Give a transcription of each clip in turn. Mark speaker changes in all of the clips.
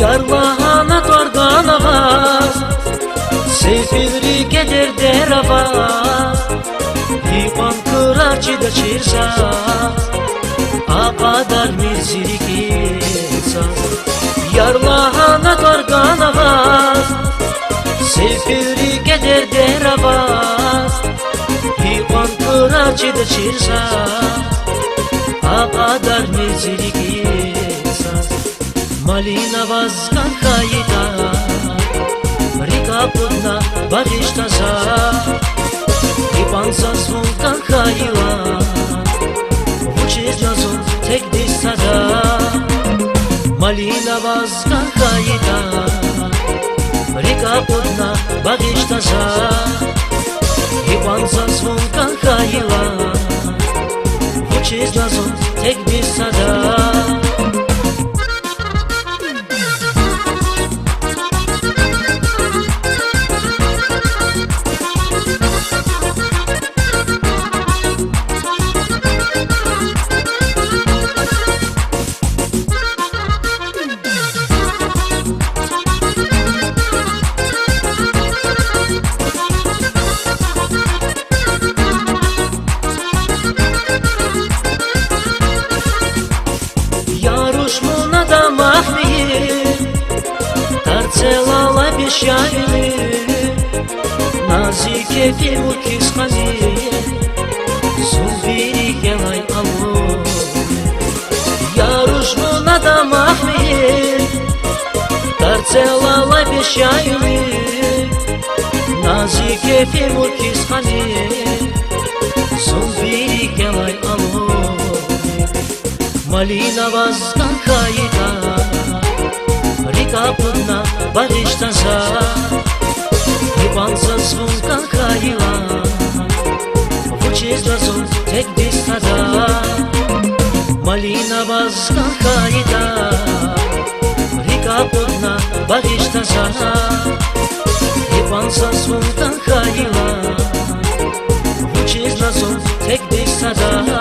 Speaker 1: Yarlahana torgan avaz, sefilri keder der avaz, Ipan kıraçı da çirsaz, Apadar mirzirik insaz. Yarlahana torgan avaz, sefilri keder der avaz, Ipan kıraçı da çirsaz, Apadar mirzirik insaz. Malina vazkan kayıda, Rika putna bagishtaza, Ipansas vulkan kayıla, Vuçiz lazım tek distada. Malina vazkan kayıda, Rika putna bagishtaza, Ipansas vulkan kayıla, Vuçiz lazım tek distada. Da mahmir, Tarcelala bişayli, Nazike filmu kismani, Zubiri gelay alu. Yaruşmuna da mahmir, Tarcelala bişayli, Nazike filmu kismani, Zubiri gelay alu. Malina vazkan kayıda, Rika putna bagishtaza, Ipansas vulkan kayıla, Vuçiz lazım tek distada. Malina vazkan kayıda, Rika putna bagishtaza, Ipansas vulkan kayıla, Vuçiz lazım tek distada.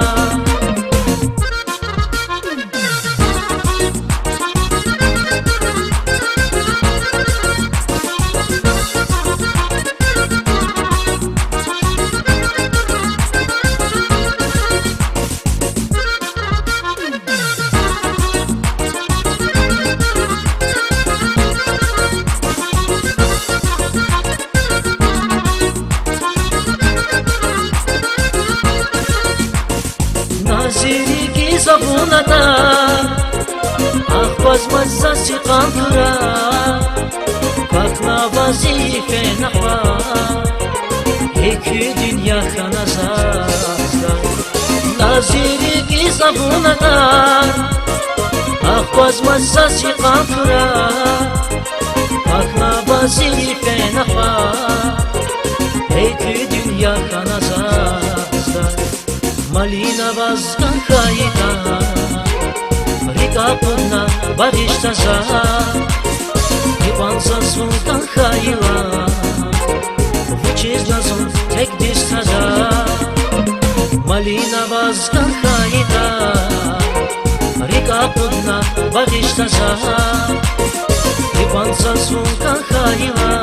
Speaker 1: Naziriki zabunata, Ahbaz mazzasi kandıra, Bakna vazife nahva, İki dünya kanazazda. Naziriki zabunata, Ahbaz mazzasi kandıra, Bakna vazife nahva, İki dünya kanazazda. Malina vazkan kayıda, Rika putna bagishtaza, Ipansas vulkan kayıla, Vuçiz lazım tek distada. Malina vazkan kayıda, Rika putna bagishtaza, Ipansas vulkan kayıla,